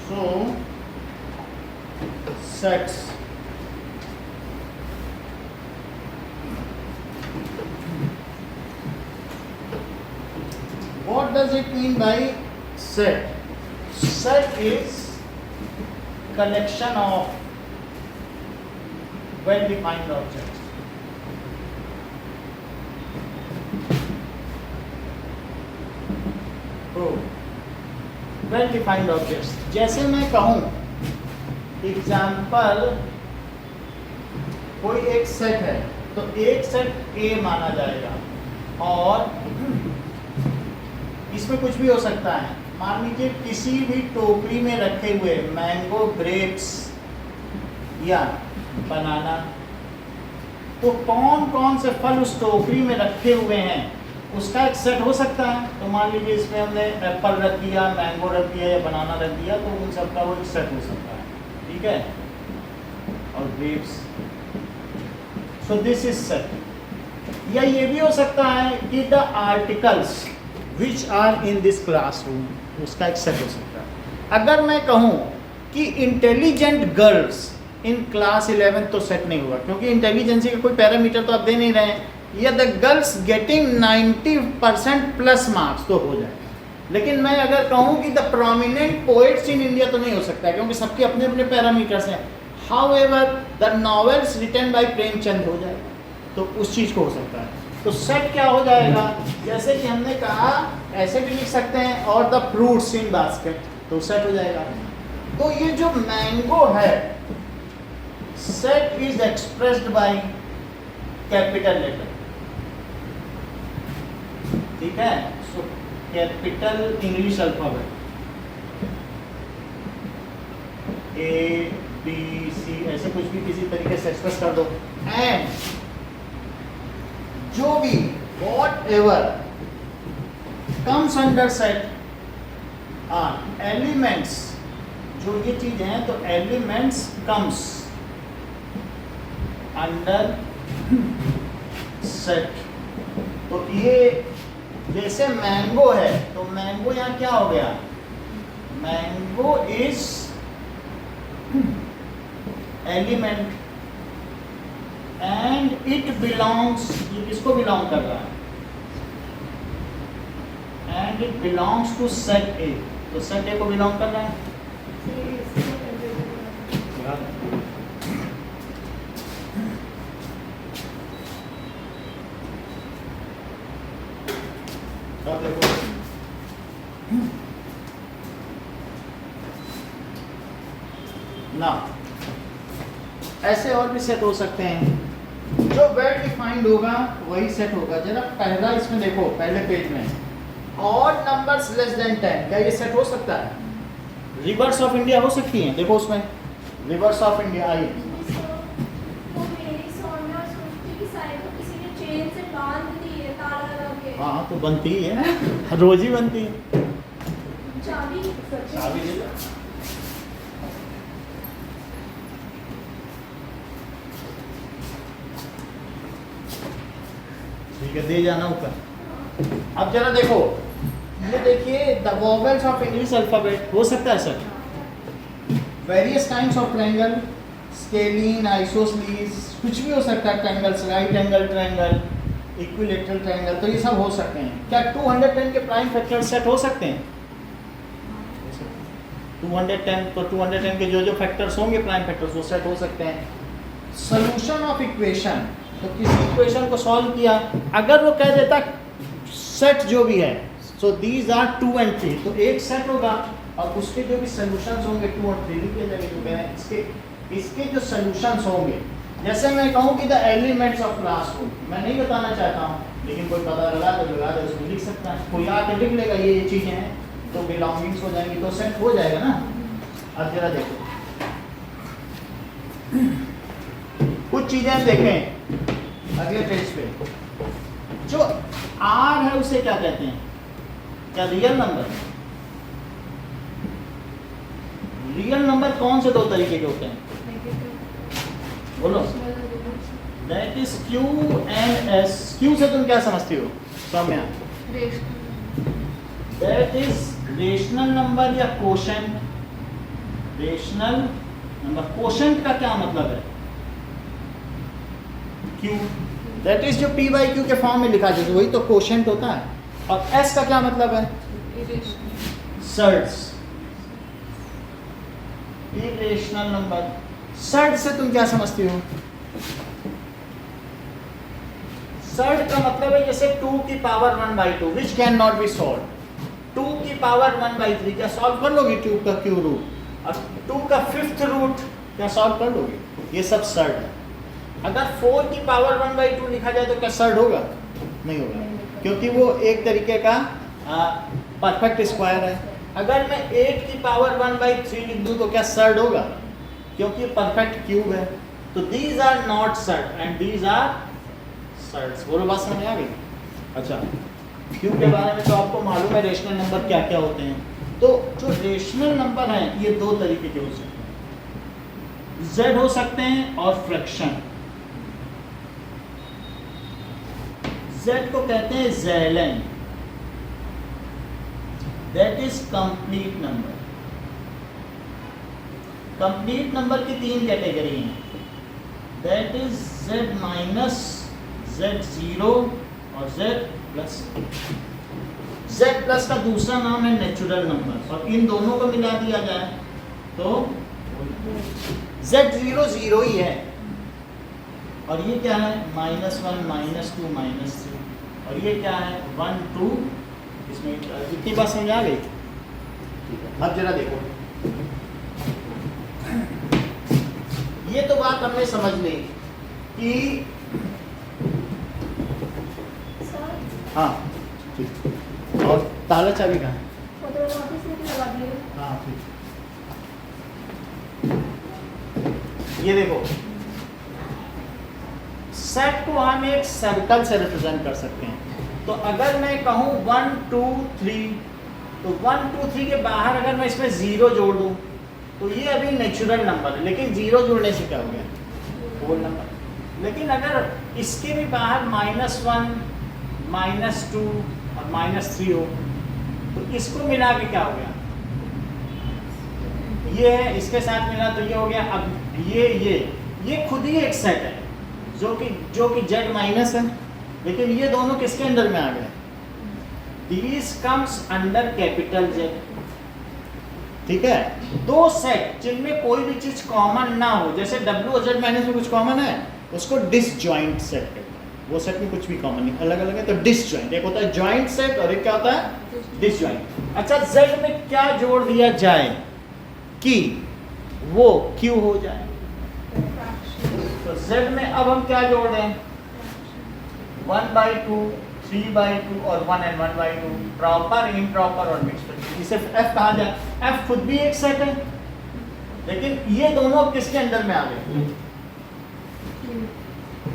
So sets what does it mean by set? Set is collection of well defined objects. तो well defined objects, जैसे मैं कहूं example कोई एक set है तो एक सेट ए माना जाएगा और इसमें कुछ भी हो सकता है। मान लीजिए किसी भी टोकरी में रखे हुए मैंगो, ग्रेप्स या बनाना, तो कौन कौन से फल उस टोकरी में रखे हुए हैं उसका एक सेट हो सकता है। तो मान लीजिए इसमें हमने एप्पल रख दिया, मैंगो रख दिया या बनाना रख दिया, तो उन सबका वो एक सेट हो सकता है, ठीक है। और grapes, so this is set. या ये भी हो सकता है कि the articles which are in this classroom, उसका एक सेट हो सकता है। अगर मैं कहूँ कि इंटेलिजेंट गर्ल्स इन क्लास 11 तो सेट नहीं हुआ, क्योंकि इंटेलिजेंसी का कोई पैरामीटर तो आप दे नहीं रहे हैं। या the girls getting 90% plus marks तो हो जाएगा। लेकिन मैं अगर कहूँ कि the prominent poets in India तो नहीं हो सकता है, क्योंकि सबके अपने अपने पैरामीटर्स हैं। However the novels written by Premchand हो जाएगा, तो उस चीज़ को हो सकता है। तो सेट क्या हो जाएगा, जैसे कि हमने कहा ऐसे भी लिख सकते हैं, और द फ्रूट्स इन बास्केट, तो सेट हो जाएगा। तो ये जो मैंगो है, set is expressed by capital letter, ठीक है। So capital English alphabet A B C, ऐसे कुछ भी किसी तरीके से एक्सप्रेस कर दो। एंड जो भी whatever comes under set are elements, जो ये चीज है तो एलिमेंट्स कम्स अंडर सेट। तो ये जैसे मैंगो है, तो मैंगो यहाँ क्या हो गया, mango is element and it belongs, ये किसको बिलोंग कर रहा है, and it belongs to set A, तो सेट ए को बिलोंग कर रहा है। अब देखो ना, ऐसे और भी सेट हो सकते हैं। जो वेल डिफाइंड होगा वही सेट होगा। जरा पहला इसमें देखो, पहले पेज में ऑड नंबर्स लेस देन 10, क्या ये सेट हो सकता है? रिवर्स ऑफ इंडिया हो सकती है, देखो उसमें रिवर्स ऑफ इंडिया आई। हाँ तो बनती ही है, रोज ही बनती है। चाबी ले लो। ठीक है, दे जाना ऊपर। अब जरा देखो, ये देखिए the vowels of English alphabet हो सकता है sir. Various kinds of triangle, scalene, isosceles, कुछ भी हो सकता है। Triangles, right angle triangle, equilateral triangle, तो ये सब हो सकते हैं। क्या 210 के प्राइम फैक्टर सेट हो सकते हैं? 210, तो 210 के जो जो फैक्टर्स होंगे प्राइम फैक्टर्स, वो सेट हो सकते हैं। सॉल्यूशन ऑफ इक्वेशन, तो किसी इक्वेशन को सॉल्व किया, अगर वो कह देता सेट जो भी है, सो दीज आर 2 and 3, तो एक सेट होगा और उसके जो भी सॉल्यूशंस होंगे 2 और 3 लिखे जाएंगे। तो इसके जो सॉल्यूशंस होंगे, जैसे मैं कहूँ कि द एलिमेंट्स ऑफ क्लासरूम, मैं नहीं बताना चाहता हूँ, लेकिन कोई पता लगा तो उसमें लिख सकता है। कोई आके लिख लेगा ये चीज़ें हैं, तो बिलोंगिंग्स हो जाएंगी, तो सेट हो जाएगा ना। अब जरा देखो कुछ चीज़ें हम देखें अगले पेज पे। जो आर है उसे क्या कहते हैं? क्या रियल नंबर? रियल नंबर कौन से 2 तरीके के होते हैं? बोलो। That is Q and S. Q से तुम क्या समझती हो Saumya? That is rational number या कोशेंट। Rational number. कोशेंट का क्या मतलब है? क्यू। दैट इज जो पी बाई क्यू के फॉर्म में लिखा जाए वही तो कोशेंट होता है। और एस का क्या मतलब है? सर्ड्स। Irrational number. सर्ड से तुम क्या समझती हो? सर्ड का मतलब है जैसे 2 की power 1/2 which can not be solve. 2 की पावर 1/3 क्या सॉल्व कर लोगे 2 का क्यू रूट? और 2 का 5th रूट क्या सॉल्व कर लोगे? ये सब सर्ड है। अगर 4 की पावर 1/2 लिखा जाए तो क्या सर्ड होगा? नहीं होगा, क्योंकि वो एक तरीके का परफेक्ट स्क्वायर है। अगर मैं 8 की पावर 1/3 लिख दूं तो क्या सर्ड होगा? क्योंकि परफेक्ट क्यूब है। तो these are not surd and these are surds. बोलो बात समझ आ गई? अच्छा, क्यूब के बारे में तो आपको मालूम है रेशनल नंबर क्या क्या होते हैं। तो जो रेशनल नंबर हैं ये दो तरीके के हो सकते हैं, जेड हो सकते हैं और फ्रैक्शन। जेड को कहते हैं ज़ेलन, that is complete number. Complete number की 3 कैटेगरी हैं, that is Z minus, Z zero और जेड प्लस। जेड प्लस का दूसरा नाम है नेचुरल नंबर, और इन दोनों को मिला दिया जाए तो जेड जीरो जीरो ही है, और ये क्या है -1 -2 -3, और ये क्या है 1 2। इसमें इतनी बात समझ आ गई? ठीक है, अब जरा देखो, ये तो बात हमने समझ ली कि हाँ ठीक। और ताला चाबी कहाँ है? हाँ ठीक। ये देखो, सेट को हम एक सर्कल से रिप्रेजेंट कर सकते हैं। तो अगर मैं कहूँ 1 2 3, तो 1 2 3 के बाहर अगर मैं इसमें 0 जोड़ दूँ तो ये अभी नेचुरल नंबर है, लेकिन 0 जोड़ने से क्या हो गया? Whole number. लेकिन अगर इसके भी बाहर -1 -2 और -3 हो तो इसको मिला के क्या हो गया? ये है, इसके साथ मिला तो ये हो गया। अब ये खुद ही एक सेट है जो कि जेड माइनस है, लेकिन ये दोनों किसके अंदर में आ गए? These comes under capital Z. ठीक है, दो सेट जिनमें कोई भी चीज कॉमन ना हो, जैसे W और Z माइनस में कुछ कॉमन है उसको डिसजॉइंट सेट कहते हैं। वो सेट में कुछ भी कॉमन नहीं, अलग अलग है तो डिसजॉइंट। एक होता है जॉइंट सेट और एक क्या होता है? डिसजॉइंट। अच्छा, Z में क्या जोड़ दिया जाए कि वो Q हो जाए? तो Z में अब हम क्या जोड़ दें? 1/2, 3/2 और 1 and 1/2, प्रॉपर, इम्प्रॉपर और मिक्स्ड। इसे F कहा जाए। F खुद भी एक सेट है, लेकिन ये दोनों किसके अंदर में आ गए?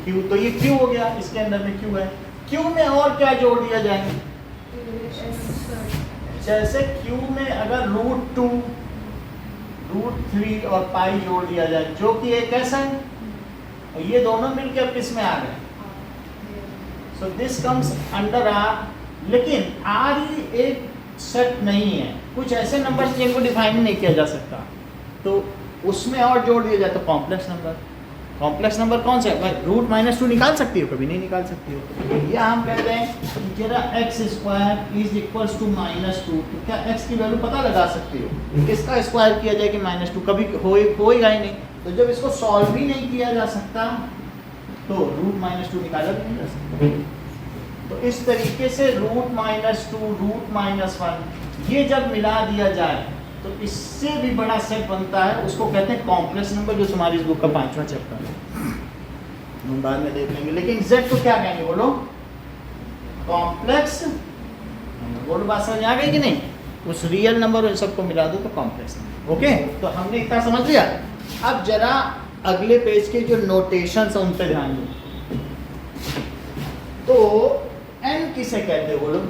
Q। तो ये Q हो गया, इसके अंदर में Q है। Q में और क्या जोड़ दिया जाए? जैसे Q में अगर √2, √3 और पाई जोड़ दिया जाए, जो कि एक कैसा है, और ये दोनों मिलकर अब किस में आ गए? So this comes under R। लेकिन R ही एक सेट नहीं है, कुछ ऐसे नंबर जिनको डिफाइन नहीं किया जा सकता, तो उसमें और जोड़ दिया जाए तो कॉम्प्लेक्स नंबर। कॉम्प्लेक्स नंबर कौन सा है भाई? √-2 निकाल सकती हो? कभी नहीं निकाल सकती हो। या हम कहते हैं जरा x² = -2, तो क्या x की वैल्यू पता लगा सकती हो? किसका स्क्वायर किया जाए कि -2? कभी होएगा ही नहीं। तो जब इसको सॉल्व ही नहीं किया जा सकता तो √-2 निकाला भी नहीं जा सकता। तो इस तरीके से √-2, √-1 ये जब मिला दिया जाए तो इससे भी बड़ा सेट बनता है, उसको कहते हैं कॉम्प्लेक्स नंबर, जो तुम्हारी इस बुक का 5वां चैप्टर है, हम बाद में देख लेंगे। लेकिन Z को क्या कहेंगे? बोलो, कॉम्प्लेक्स। बोलो, बात समझ आ गई कि नहीं? उस रियल नंबर उन सबको मिला दो तो कॉम्प्लेक्स नंबर। ओके, तो हमने इतना समझ लिया। अब जरा अगले पेज के जो नोटेशंस हैं उन पे ध्यान दो। तो n किसे कहते हैं? बोलो,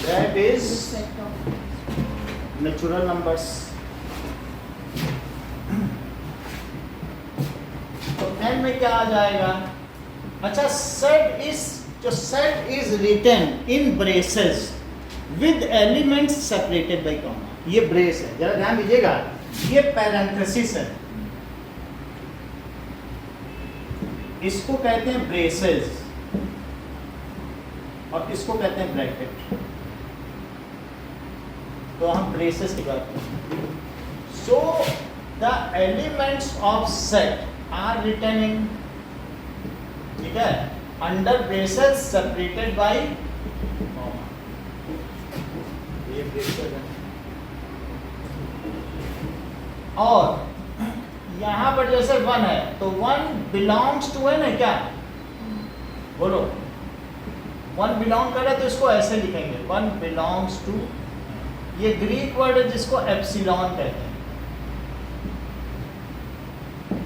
that is natural numbers। में क्या आ जाएगा? अच्छा, set is written in braces with elements separated by comma. ये ब्रेस है, जरा ध्यान दीजिएगा, ये पैरेंथेसिस है, इसको कहते हैं ब्रेसेस और इसको कहते हैं ब्रैकेट। तो हम ब्रेसेस की बात करते हैं। So the elements of set are written in, ठीक है, under braces separated by comma. ये ब्रेसेस है। और यहां पर जैसे 1 है तो 1 बिलोंग्स टू एन है क्या? बोलो, 1 बिलोंग कर रहा है तो इसको ऐसे लिखेंगे, 1 बिलोंग्स टू। ये ग्रीक वर्ड है जिसको एप्सिलॉन कहते हैं।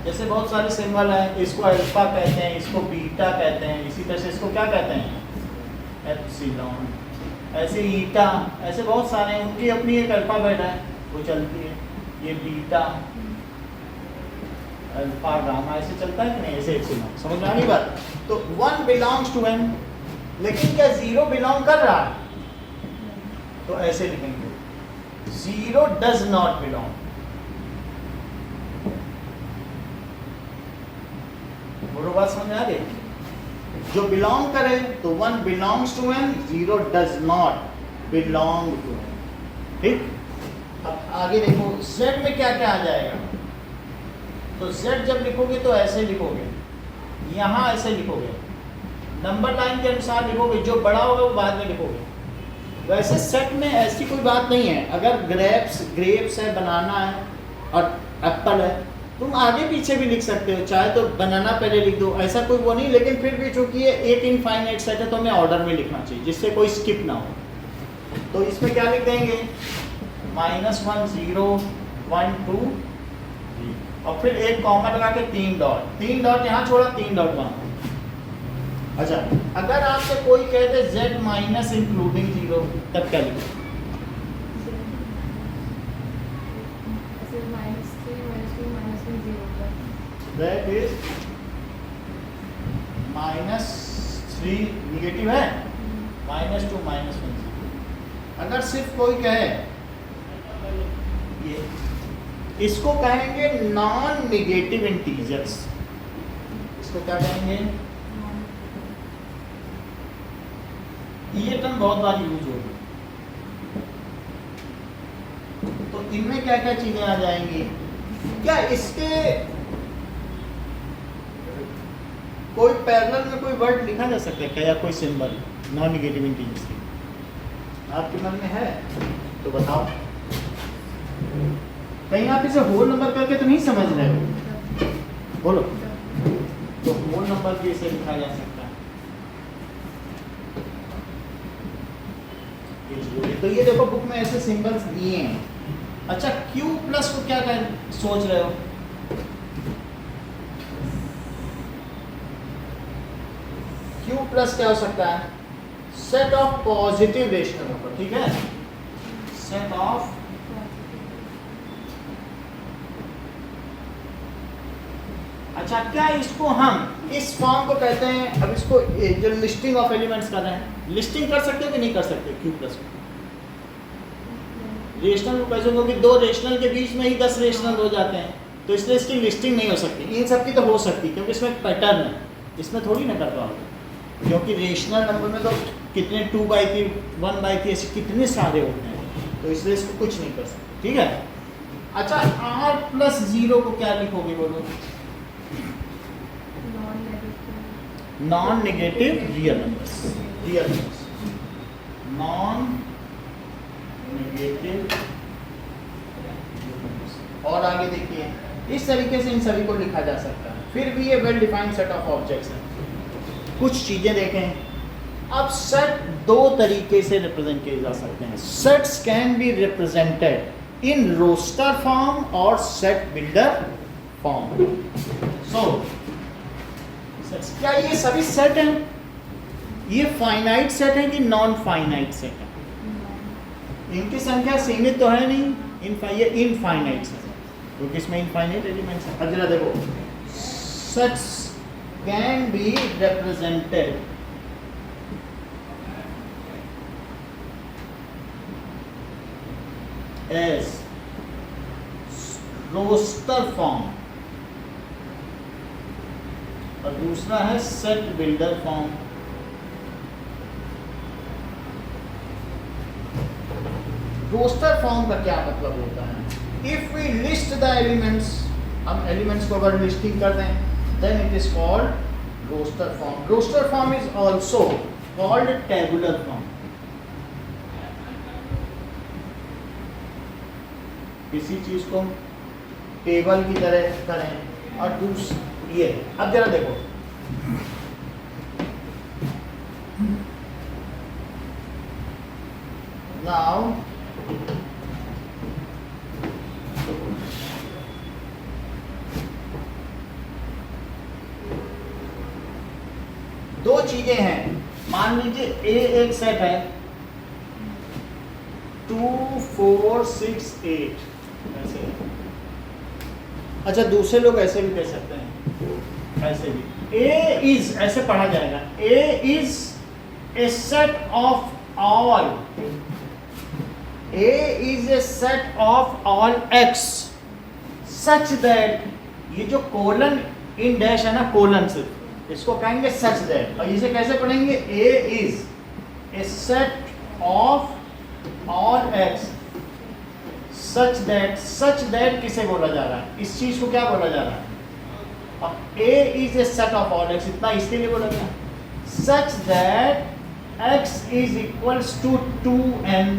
जैसे बहुत सारे सिंबल हैं, इसको अल्फा कहते हैं, इसको बीटा कहते हैं, इसी तरह से इसको क्या कहते हैं? एप्सिलॉन। ऐसे ईटा, ऐसे बहुत सारे हैं, उनकी अपनी एक अल्फाबेट है, वो चलती है। ये बीटा, अल्फा, गामा, ऐसे चलता है कि नहीं? ऐसे एप्सिलॉन। समझ में आ गई बात? तो 1 बिलोंग्स टू एन, लेकिन क्या 0 बिलोंग कर रहा है? तो ऐसे लिखेंगे, 0 डज नॉट बिलोंग। बोलो, बात समझ में आ गई? जो बिलोंग करे तो 1 belongs to N, 0 does not belong to N. ठीक, अब आगे देखो Z में क्या क्या आ जाएगा। तो Z जब लिखोगे तो ऐसे लिखोगे, यहां ऐसे लिखोगे, नंबर लाइन के अनुसार लिखोगे, जो बड़ा होगा वो बाद में लिखोगे। वैसे सेट में ऐसी कोई बात नहीं है, अगर ग्रेप्स है, बनाना है और एप्पल है, तुम आगे पीछे भी लिख सकते हो, चाहे तो बनाना पहले लिख दो, ऐसा कोई वो नहीं। लेकिन फिर भी चूंकि ये 8 इनफाइनाइट सेट है तो हमें ऑर्डर में लिखना चाहिए जिससे कोई स्किप ना हो। तो इसमें क्या लिख देंगे? -1 0 1 2 और फिर एक कॉमा लगा के 3 डॉट यहाँ छोड़ा, 3 डॉट वहाँ। अच्छा, अगर आपसे कोई कहते Z माइनस इंक्लूडिंग 0, तब क्या लिखो? That is -3 निगेटिव है, -2 -1 0। अगर सिर्फ कोई कहे, ये इसको कहेंगे नॉन निगेटिव इंटीजर्स। इसको क्या कहेंगे? ये टर्म बहुत बार यूज होगी। तो इनमें क्या क्या चीजें आ जाएंगी? क्या इसके कोई पैरेलल में कोई वर्ड लिखा जा सकता है क्या, या कोई सिंबल नॉन निगेटिव इंटीजर्स की? आपके मन में है तो बताओ। कहीं आप इसे होल नंबर करके तो नहीं समझ रहे हो? बोलो। तो होल नंबर भी इसे लिखा जा सकता है। तो ये देखो बुक में ऐसे सिंबल्स दिए हैं। अच्छा, Q प्लस को क्या सोच रहे हो? Q प्लस क्या हो सकता है? Set of positive rational number, ठीक है, सेट ऑफ अच्छा, क्या इसको हम इस फॉर्म को कहते हैं? अब इसको जो लिस्टिंग ऑफ एलिमेंट्स कर रहे हैं, लिस्टिंग कर सकते हो कि नहीं कर सकते? Q प्लस को रेशनल को कैसे, क्योंकि 2 रेशनल के बीच में ही 10 रेशनल हो जाते हैं, तो इसलिए इसकी लिस्टिंग नहीं हो सकती। इन सब की तो हो सकती, क्योंकि इसमें एक पैटर्न है, इसमें थोड़ी ना कर पाओगे, क्योंकि रेशनल नंबर में तो कितने 2/3 1/3 ऐसे कितने सारे होते हैं, तो इसलिए इसको कुछ नहीं कर सकते। ठीक है। अच्छा, R प्लस 0 को क्या लिखोगे? बोलो। Non negative real numbers, non negative. और आगे देखिए, इस तरीके से इन सभी को लिखा जा सकता है। फिर भी ये well defined set of objects हैं। कुछ चीजें देखें। अब सेट 2 तरीके से रिप्रेजेंट किए जा सकते हैं। Sets can be represented in roster form और सेट बिल्डर फॉर्म। सो क्या ये सभी सेट हैं? ये फाइनाइट सेट है कि नॉन फाइनाइट सेट है? इनकी संख्या सीमित तो है नहीं, ये इनफाइनाइट सेट है, क्योंकि इसमें इनफाइनाइट एलिमेंट्स हैं। अब जरा देखो, sets can be represented as roster form और दूसरा है set builder form. Roster form का क्या मतलब होता है? If we list the elements, हम एलिमेंट्स को अगर लिस्टिंग कर दें, then it is called roster form. Roster form is also called tabular form. किसी चीज को टेबल की तरह करें और ये अब जरा देखो, नाउ दो चीजें हैं, मान लीजिए ए एक सेट है 2 4 6 8 ऐसे। अच्छा दूसरे लोग ऐसे भी कह सकते हैं, ऐसे भी ए इज ऐसे पढ़ा जाएगा, A is a set of all, A is a set of all x such that, ये जो कोलन इन डैश है ना, कोलन सिर्फ इसको कहेंगे सच दैट, और इसे कैसे पढ़ेंगे? A is a set of all x such that किसे बोला जा रहा है? इस चीज को क्या बोला जा रहा है? अब A is a set of all x, इतना इसके लिए बोला गया, such that x is equals to 2n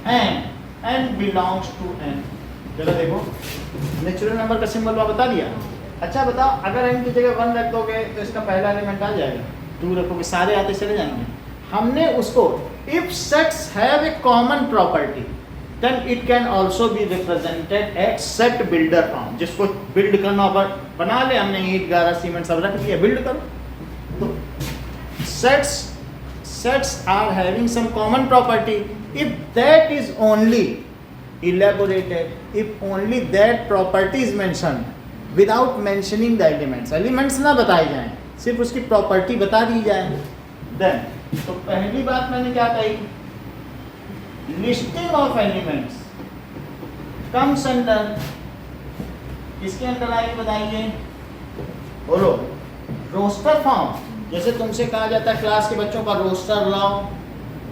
and belongs to n। चलो देखो, नेचुरल नंबर का सिंबल बता दिया। अच्छा बताओ, अगर n की जगह 1 रख दोगे तो इसका पहला एलिमेंट आ जाएगा, 2 रखोगे सारे आते चले जाएंगे। हमने उसको if sets have a common property then it can also be represented as set builder form। जिसको बिल्ड करना बना ले हमने, ईंट गारा सीमेंट सब रख लिया, बिल्ड करो। तो sets are having some common property if that is only elaborated, if only that property is mentioned without mentioning the elements ना बताए जाएं, सिर्फ उसकी प्रॉपर्टी बता दी जाए। देन तो पहली बात मैंने क्या कही, listing of elements comes under, किसके अंदर आएगी बताइए? बोलो, रोस्टर फॉर्म। जैसे तुमसे कहा जाता है क्लास के बच्चों का रोस्टर लाओ,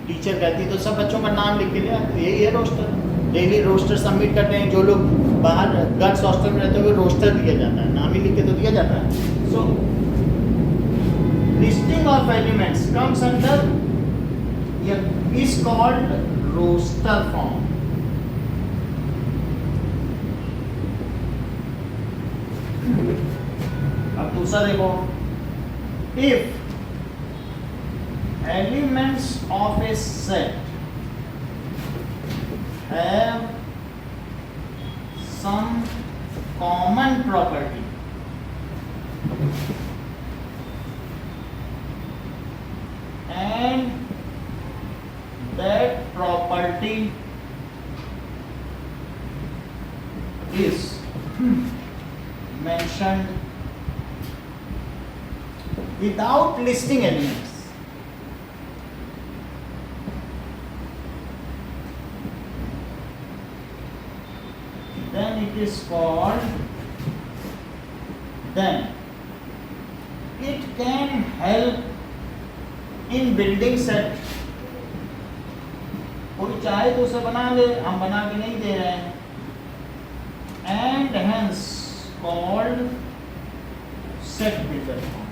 टीचर कहती है तो सब बच्चों का नाम लिख के लिया, तो यही है रोस्टर। डेली रोस्टर सबमिट करते हैं, जो लोग बाहर गर्ल्स हॉस्टल में रहते हैं रोस्टर दिया जाता है, नाम ही लिख के तो दिया जाता है। सो listing of elements comes under is called roster form। अब दूसरा देखो, if elements of a set have some common property and that property is mentioned without listing elements, then it is called, then it can help in building set. कोई चाहे तो उसे बना ले, हम बना के नहीं दे रहे हैं। And hence called set builder form.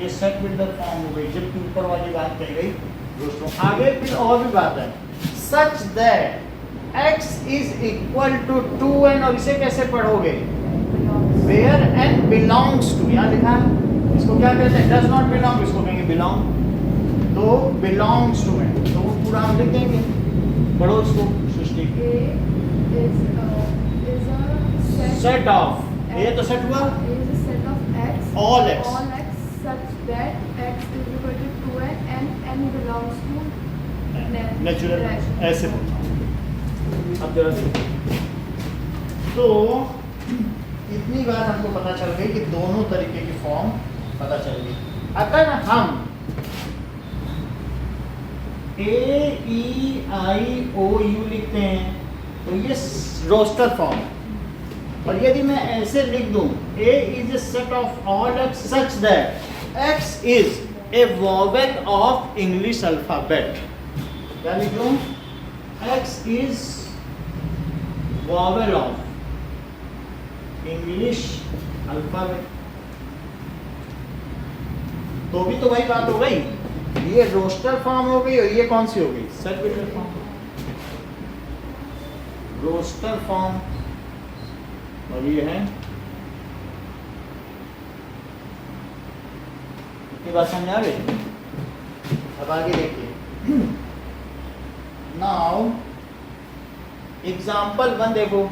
ये सेट बिल्डर फॉर्म हो गई, जबकि ऊपर वाली बात कही गई दोस्तों। आगे फिर और भी बात है, such that x is equal to 2n, और इसे कैसे पढ़ोगे? where n belongs to, यहाँ लिखा है, इसको क्या कहते हैं? does not belong, इसको कहेंगे belong, तो belongs to n, तो वो पूरा हम लिख देंगे। पढ़ो इसको सृष्टि। set of, ये तो सेट हुआ, set of x, all x such that x is equal to 2n and n belongs to natural, ऐसे बोलना। अब जरा देखो, तो इतनी बात हमको पता चल गई कि दोनों तरीके की फॉर्म पता चल गई। अगर हम AEIOU लिखते हैं तो ये रोस्टर फॉर्म, और यदि मैं ऐसे लिख दूं A is a set of all x such that x is a vowel of English alphabet, क्या लिख दूं? X is vowel of English alphabet, तो भी तो वही बात हो गई, ये रोस्टर फॉर्म हो गई और ये कौन सी हो गई? Set builder form. Roster form और ये है, इतनी बात समझ आ गई? अब आगे देखिए, नाउ एग्जाम्पल 1 देखो,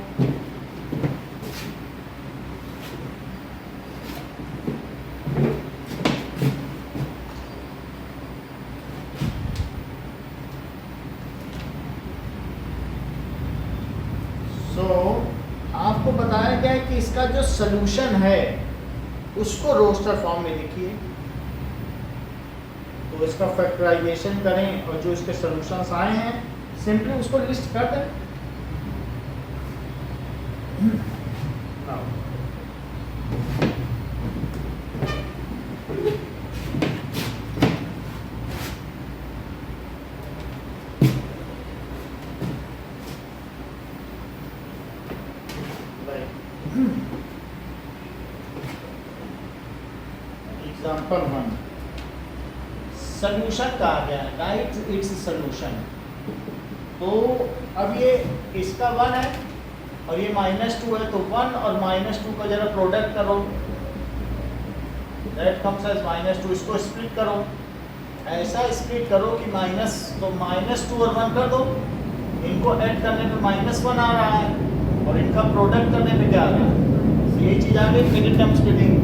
आपको बताया गया है कि इसका जो सलूशन है उसको रोस्टर फॉर्म में लिखिए, तो इसका फैक्टराइजेशन करें और जो इसके सलूशंस आए हैं सिंपली उसको लिस्ट कर दें। एग्जाम्पल 1, सल्यूशन कहा गया, राइट इट्स सल्यूशन। तो अब ये इसका 1 है और ये -2 है, तो 1 और -2 का जरा प्रोडक्ट करो, दैट कम्स एज -2, इसको स्प्लिट करो, ऐसा स्प्लिट करो कि माइनस, तो -2 और 1 कर दो, इनको ऐड करने पे -1 आ रहा है और इनका प्रोडक्ट करने पे क्या आ रहा है? तो ये चीज़ आ गई second term splitting.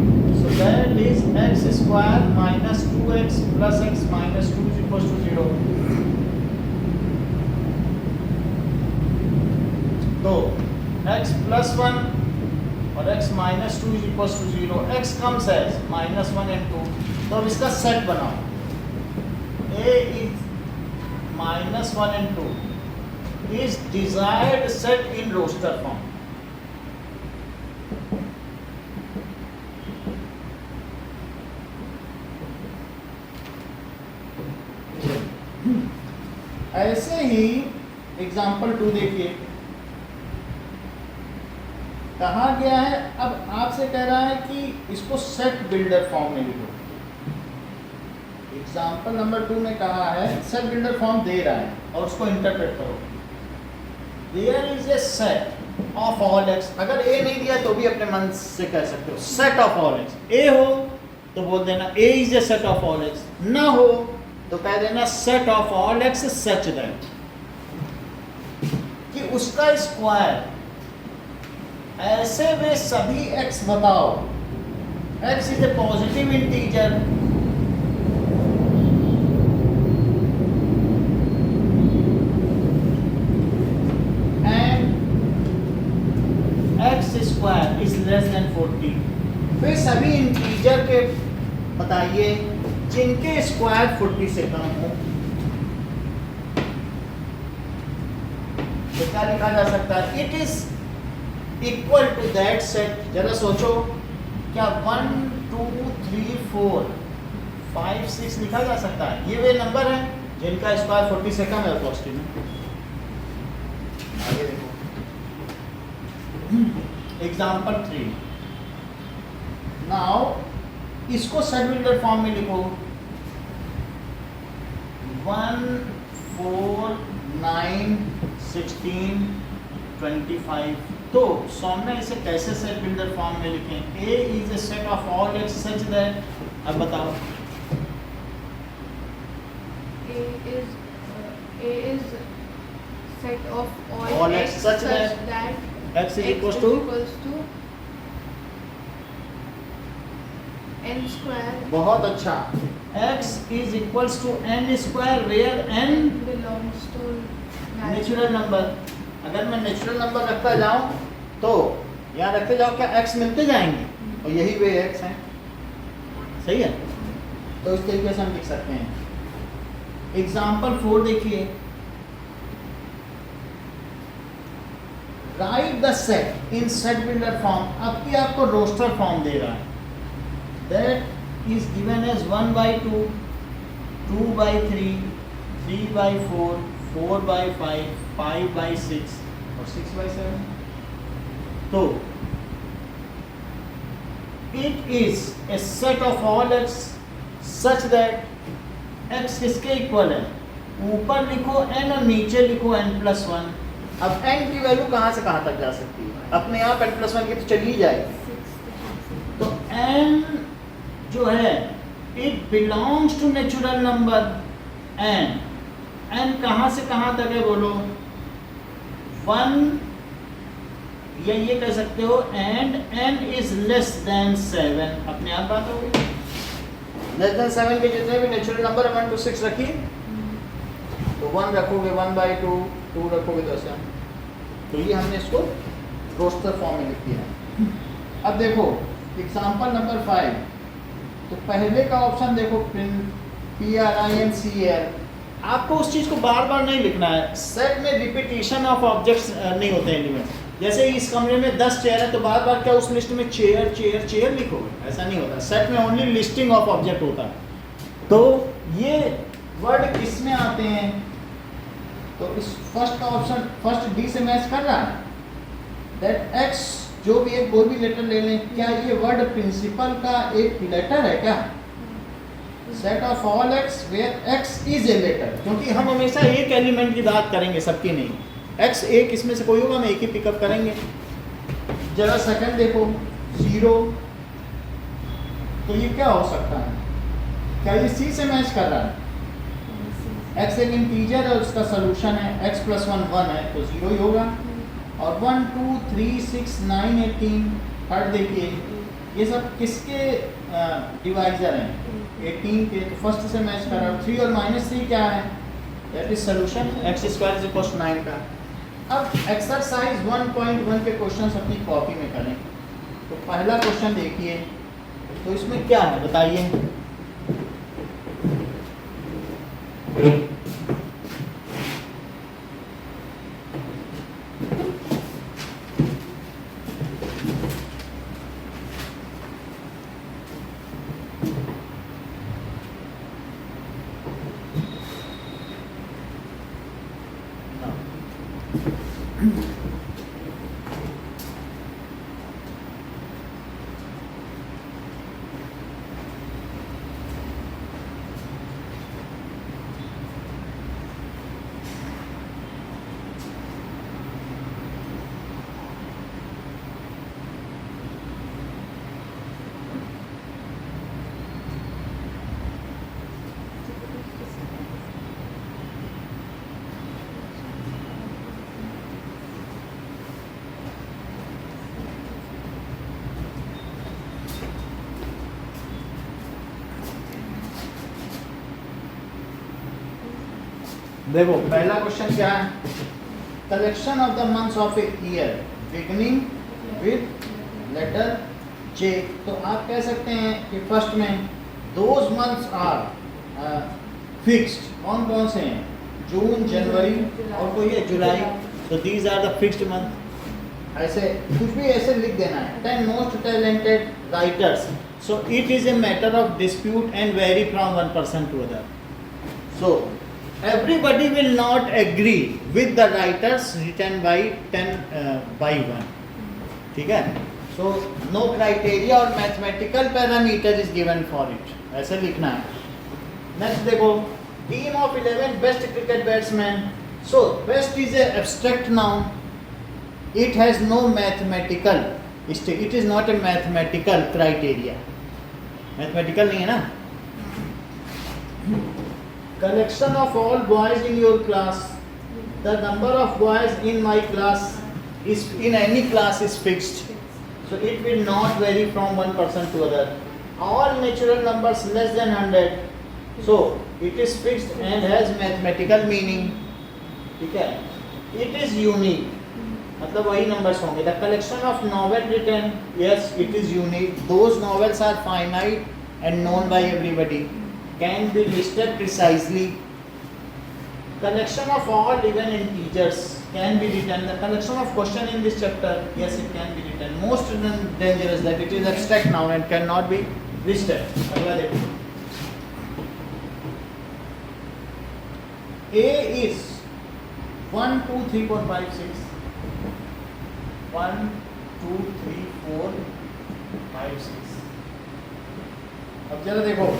So that is x square minus 2x plus x minus 2 is equals to 0. तो x plus 1 और x minus 2 is equals to 0. x comes as -1 and 2. तो अब इसका सेट बनाओ। A is -1 and 2 is desired set in roster form. ऐसे ही example 2 देखिए, कहा गया है, अब आपसे कह रहा है कि इसको सेट बिल्डर फॉर्म में लिखो। एग्जाम्पल नंबर 2 में कहा है सेट बिल्डर फॉर्म दे रहा है और उसको इंटरप्रेट करो। There is a set of all X, अगर ए नहीं दिया तो भी अपने मन से कह सकते हो set of all x. A हो तो बोल देना A is a set of all x, ना हो तो कह देना set of all x such that, कि उसका स्क्वायर ऐसे वे सभी एक्स बताओ, x is a positive integer and x square is less than 40। वे सभी इंटीजर के बताइए जिनके स्क्वायर 40 से कम हो। तो क्या लिखा जा सकता है? It is equal to that set. जरा सोचो, क्या 1 2 3 4 5 6 लिखा जा सकता है? ये वे नंबर है जिनका स्क्वायर 40 से कम है पॉजिटिव में। आगे देखो, एग्जाम्पल 3। नाउ इसको सेट बिल्डर फॉर्म में लिखो, 1 4 9 16 25। तो सौम्य इसे कैसे सेट बिल्डर फॉर्म में लिखें? A is a set of all x such that, अब बताओ। A is set of all x such that x is equals to n square बहुत अच्छा, x is equals to n square where n belongs to natural number. अगर मैं natural number रखता जाऊं तो यहाँ रखते जाओ क्या x मिलते जाएंगे, और यही वे x है, सही है। तो इस तरीके से हम लिख सकते हैं। एग्जाम्पल 4 देखिए, right the set in set builder form. अब की आपको रोस्टर फॉर्म दे रहा है, दैट इज गिवन एज 1/2, 2/3, 3/4, 4/5, 5/6 और 6/7। तो it is a set of all x such that x किसके इक्वल है, ऊपर लिखो n और नीचे लिखो n+1। अब n की वैल्यू कहाँ से कहाँ तक जा सकती है, अपने आप n+1 की तो चली जाएगी। तो n जो है it belongs to natural number n। n कहाँ से कहाँ तक है बोलो, 1, या ये कह सकते हो and n is less then 7। अपने आप बात हो गई। लेस देन 7 के जितने भी नेचुरल नंबर 1 to 6 रखिए, तो 1 रखोगे 1/2, 2 रखोगे तो ऐसा। तो ये हमने इसको रोस्टर फॉर्म में लिख दिया। अब देखो एग्जांपल नंबर 5, तो पहले का ऑप्शन देखो PRINCL। आपको उस चीज़ को बार बार नहीं लिखना है, सेट में रिपीटिशन ऑफ ऑब्जेक्ट्स नहीं होते एलिमेंट्स। जैसे इस कमरे में 10 चेयर है तो बार बार क्या उस लिस्ट में चेयर चेयर चेयर लिखोगे, ऐसा नहीं होता। सेट में ओनली लिस्टिंग ऑफ ऑब्जेक्ट होता है। तो ये वर्ड किस में आते हैं, तो इस फर्स्ट का ऑप्शन फर्स्ट डी से मैच कर रहा है, दैट एक्स जो भी एक कोई भी लेटर ले लें, क्या ये वर्ड प्रिंसिपल का एक लेटर है क्या, set of all X where X is a letter. क्योंकि हम हमेशा एक एलिमेंट की बात करेंगे, सबकी नहीं। x एक इसमें से कोई होगा, हम एक ही पिकअप करेंगे। जरा सेकंड देखो 0, तो ये क्या हो सकता है, क्या ये C से मैच कर रहा है। x एक इंटीजर है, उसका सोल्यूशन है x+1 1 है, तो 0 ही होगा। और 1 2 3 6 9 18, थर्ड देखिए ये सब किसके डिवाइजर हैं, 18 के, तो फर्स्ट से मैच कर रहा है। 3 और -3 क्या है, दैट इज सोल्यूशन x² = 9 का। अब एक्सरसाइज 1.1 के क्वेश्चंस अपनी कॉपी में करें। तो पहला क्वेश्चन देखिए, तो इसमें क्या है बताइए। देखो पहला क्वेश्चन क्या है, collection of the months of a year beginning with letter J। तो आप कह सकते हैं कि फर्स्ट में दोज मंथ्स आर फिक्स्ड, कौन कौन से हैं, जून, जनवरी और कोई है जुलाई, तो these are the fixed month. ऐसे कुछ भी ऐसे लिख देना है। 10 most talented writers, so it is a matter of dispute and vary from one person to other. So everybody will not agree with the writers written by 10/1, ठीक है। so no criteria or mathematical parameter is given for it, ऐसे लिखना है। next देखो team of 11 best cricket batsmen, so best is a abstract noun, it has no mathematical, it is not a mathematical criteria, mathematical नहीं है ना। collection of all boys in your class, the number of boys in my class is in any class is fixed, so it will not vary from one person to other. All natural numbers less than 100, so it is fixed and has mathematical meaning, ठीक है। It is unique, मतलब वही numbers होंगे. The collection of novel written, yes it is unique. Those novels are finite and known by everybody, can be listed precisely. Collection of all even integers can be written. The collection of question in this chapter, yes, it can be written. Most dangerous that it is abstract noun and cannot be listed. अगला देखो. A is 1, 2, 3, 4, 5, 6. 1, 2, 3, 4, 5, 6. अब जरा देखो,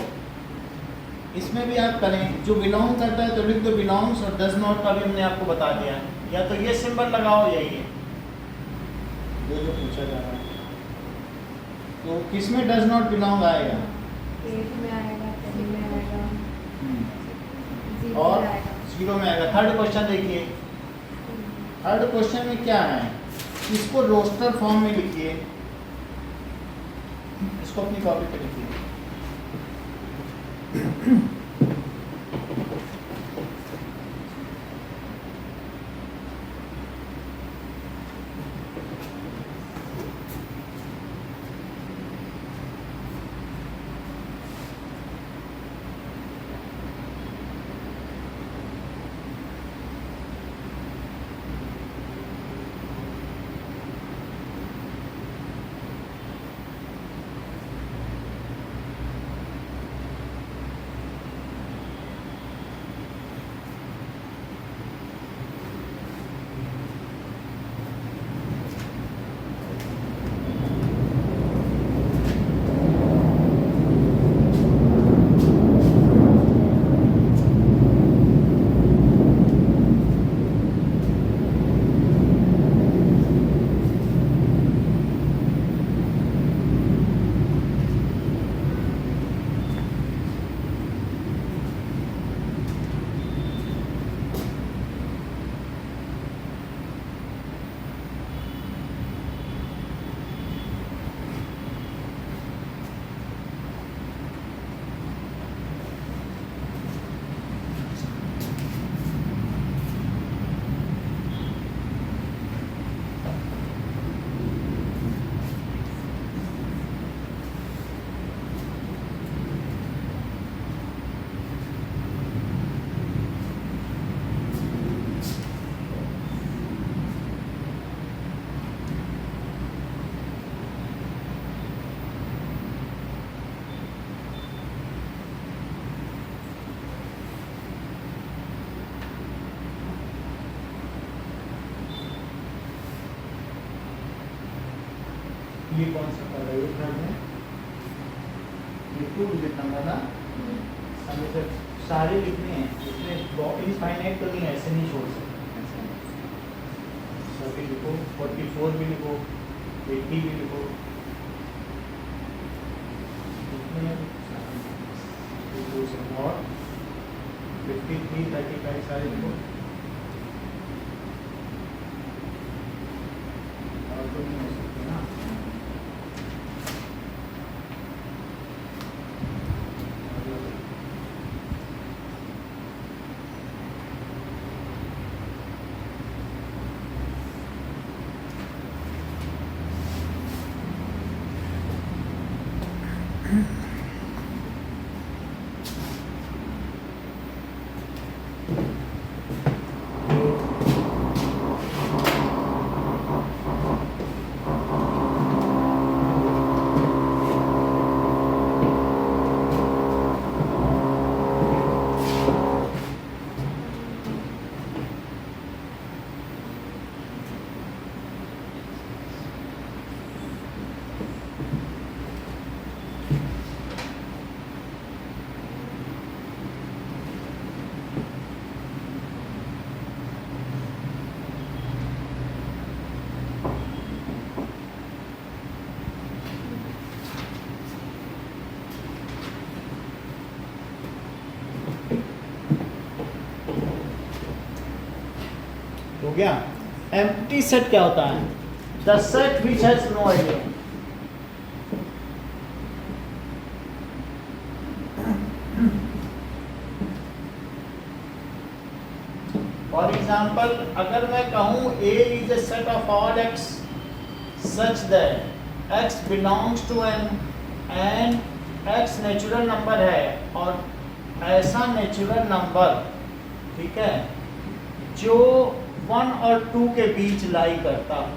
इसमें भी आप करें. जो बिलोंग करता है तो लिख दो बिलोंग्स, और डज नॉट का भी हमने आपको बता दिया है. या तो ये सिंबल लगाओ या ये, जो पूछा जा रहा है. तो किस में डज नॉट बिलोंग आएगा? एट में आएगा, 10 में आएगा, और 0 में आएगा. थर्ड क्वेश्चन देखिए. थर्ड क्वेश्चन में क्या है? इसको रोस्टर फॉर्म में लिखिए. इसको अपनी कॉपी पे लिखिए. ये कौन सा कर रहे हो में? ये 2 डिजिट नंबर ना. अब इसे सारे लिखने हैं. इसमें इनफाइनाइट तो नहीं, ऐसे नहीं छोड़ सकते. सभी लिखो. 44 भी लिखो, 80 भी लिखो. और 53, 35 सारे लिखो. और तो नहीं हो सकते ना. हो गया. एम्प्टी सेट क्या होता है? The set which has no idea. For example example अगर मैं कहूँ A is a set of all x such that x belongs to n and x natural number है और ऐसा नेचुरल नंबर, ठीक है, जो 1 और 2 के बीच लाई करता हो,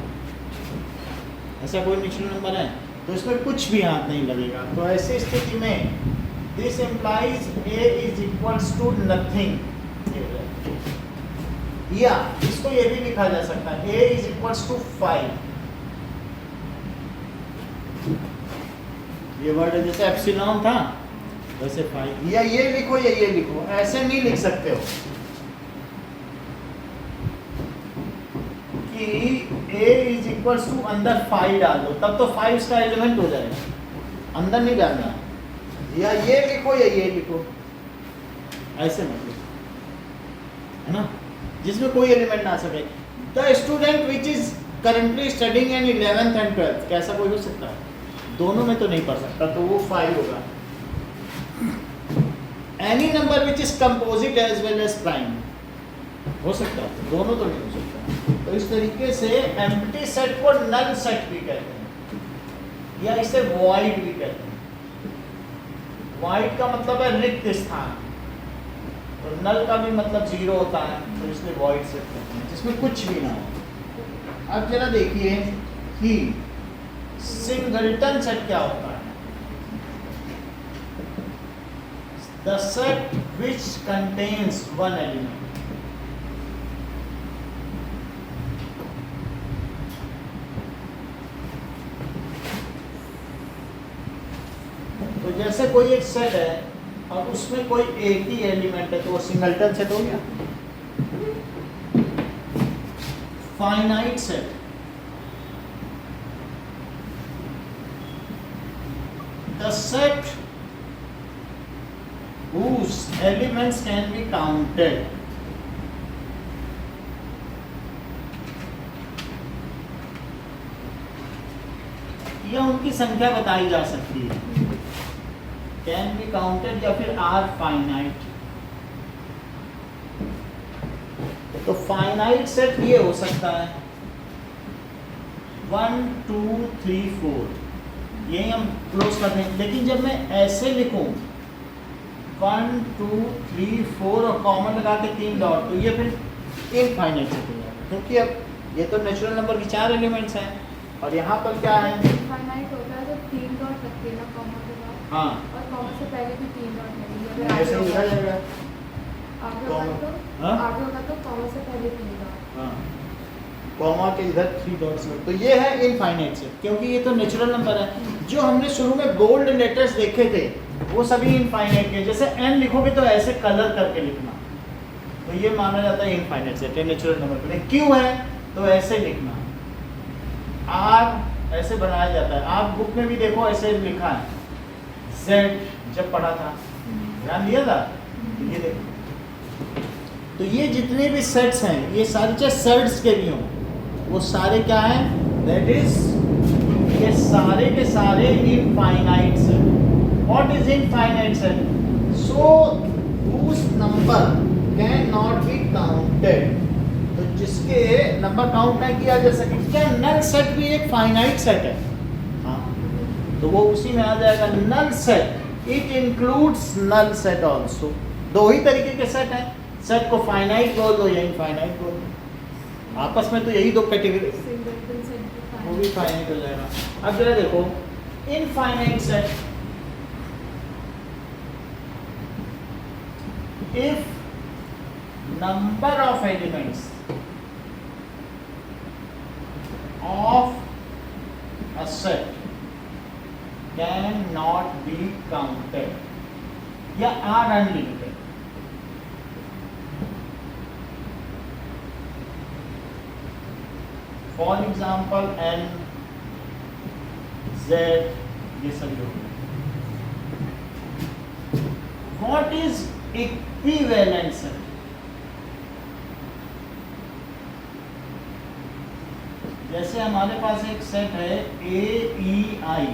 ऐसा कोई नेचुरल नंबर है तो इसमें कुछ भी हाथ नहीं लगेगा। तो ऐसी स्थिति में this implies a is equals to nothing, या इसको ये भी लिखा जा सकता है a इज इक्वल्स टू 5। ये वर्ड जैसे एप्सिलॉन था वैसे 5, या ये लिखो या ये लिखो, ऐसे नहीं लिख सकते हो कि a इज इक्वल्स टू अंदर 5 डाल दो, तब तो 5 इसका एलिमेंट हो जाएगा, अंदर नहीं डालना। या ये लिखो या ये लिखो, ऐसे मत लिखो, है ना, जिसमें कोई एलिमेंट ना आ सके। The student which is currently studying in 11th and 12th, कैसा कोई हो सकता है? दोनों में तो नहीं पढ़ सकता, तो वो 5 होगा। Any number which is composite as well as prime, हो सकता है, दोनों तो नहीं हो सकता। तो इस तरीके से एम्प्टी सेट को नल सेट भी कहते हैं, या इसे वॉइड भी कहते हैं। वॉइड का मतलब है रिक्त स्थान, तो नल का भी मतलब 0 होता है, तो इसलिए वॉइड सेट कहते हैं, जिसमें कुछ भी ना हो। अब जरा देखिए कि सिंगलटन सेट क्या होता है। The set which contains one element, तो जैसे कोई एक सेट है और उसमें कोई एक ही एलिमेंट है तो वो सिंगलटन सेट हो गया। Finite set, the set whose elements can be counted, या उनकी संख्या बताई जा सकती है, कैन बी काउंटेड या फिर आर फाइनाइट। तो फाइनाइट सेट ये हो सकता है 1 2 3 4, यही हम क्लोज कर दें। लेकिन जब मैं ऐसे लिखूं 1 2 3 4 और कॉमन लगा के 3 डॉट, तो ये फिर इनफाइनाइट सेट हो जाएगा, क्योंकि अब ये तो नेचुरल नंबर की 4 एलिमेंट्स हैं और यहाँ पर क्या है, इनफाइनाइट होता है जब 3 डॉट लगते हैं ना कॉमा के बाद, हाँ, और कॉमा से पहले भी 3 डॉट लगेंगे। अगर ऐसे आगे लिखा होगा जाएगा। आगे होगा तो हाँ? आगे होगा तो कॉमा से पहले 3 डॉट। हाँ, कॉमा के इधर 3 डॉट्स लगे, तो ये है इनफाइनाइट सेट, क्योंकि ये तो नेचुरल नंबर है। जो हमने शुरू में बोल्ड लेटर्स देखे थे वो सभी इनफाइनाइट के, जैसे n लिखोगे तो ऐसे कलर करके लिखना, तो ये माना जाता है इनफाइनाइट सेट है नेचुरल नंबर के लिए। Q है तो ऐसे लिखना, R ऐसे बनाया जाता है, आप बुक में भी देखो ऐसे लिखा है, Z जब पढ़ा था ध्यान दिया था, ये देखो। तो ये जितने भी सेट्स हैं ये सारे चाहे सेट्स के भी हों, वो सारे क्या हैं, दैट इज ये सारे के सारे infinite set. What is infinite set? So whose number can not be counted, तो जिसके नंबर काउंट नहीं किया जा सके। क्या नल सेट भी एक फाइनाइट सेट है? हाँ, तो वो उसी में आ जाएगा null set. It includes null set also. दो ही तरीके के सेट हैं, सेट को फाइनाइट बोल दो या इनफाइनाइट बोल दो, आपस में तो यही दो कैटेगरी, सिंगलटन सेट वो भी फाइनाइट हो जाएगा। अब जरा देखो infinite set, if number of elements of a set cannot be counted या are unlimited, for example n z ये सभी हो गए। what is equivalent set? जैसे हमारे पास एक सेट है AEI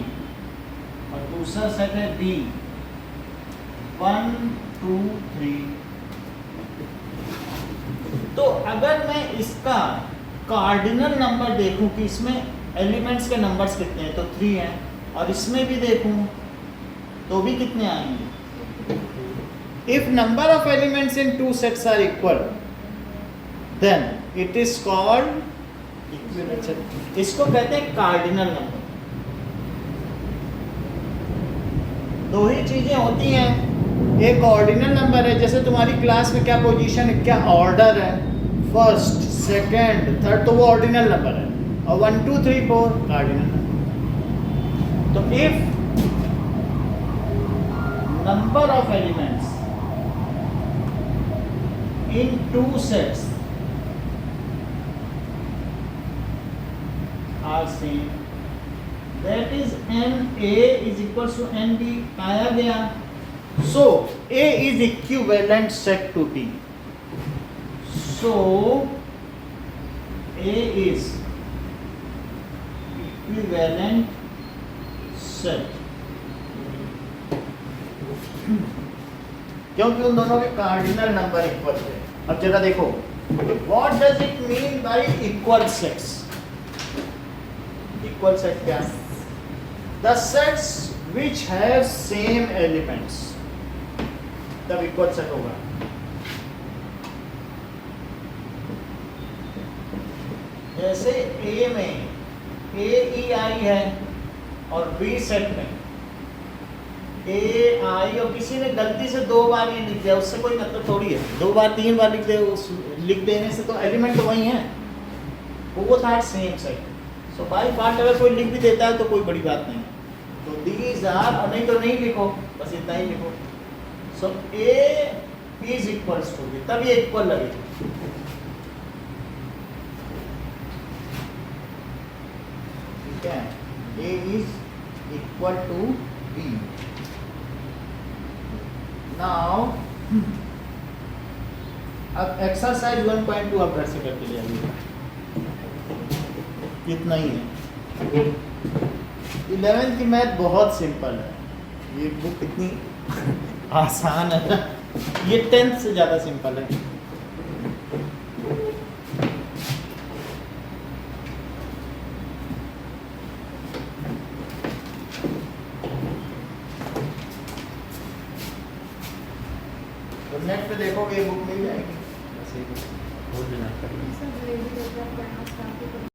और दूसरा सेट है B 1 2 3, तो अगर मैं इसका कार्डिनल नंबर देखूं कि इसमें एलिमेंट्स के नंबर्स कितने हैं, तो 3 हैं, और इसमें भी देखूं तो भी कितने आएंगे? If number of elements in two sets are equal then it is called equivalent. इसको कहते हैं कार्डिनल नंबर। दो ही चीजें होती हैं, एक ऑर्डिनल नंबर है, जैसे तुम्हारी क्लास में क्या पोजीशन है, क्या ऑर्डर है, फर्स्ट सेकंड थर्ड, तो वो ऑर्डिनल नंबर है, और 1 2 3 4 कार्डिनल नंबर। तो if number of elements in two sets are same, that is NA is equals to NB, पाया गया। So A is equivalent set to T. So A is equivalent set, क्योंकि उन दोनों के cardinal number equal थे। अब जरा देखो, what does it mean by equal sets? Equal set क्या है? The sets which have same elements, तब equal set होगा। जैसे A में A E I है और B सेट में A I, और किसी ने गलती से 2 बार ये लिख दिया, उससे कोई मतलब थोड़ी है। 2 बार 3 बार लिख देने से तो एलिमेंट तो वही है, वो था same set. So by part अगर कोई लिख भी देता है तो कोई बड़ी बात नहीं। तो दीज आर, और नहीं तो नहीं लिखो, बस इतना ही लिखो। So A is equals to B, तब ये इक्वल लगेगा। ठीक है, A is equal to B. Now अब एक्सरसाइज 1.2 आप घर से करके ले आइए, इतना ही है। 11th की मैथ बहुत सिंपल है, ये बुक इतनी आसान है ना, ये 10th से ज़्यादा सिंपल है। तो नेट पे देखोगे ये बुक मिल जाएगी, बस ये बुक खोल लेना। सब लेडी लोग पढ़ना स्टार्ट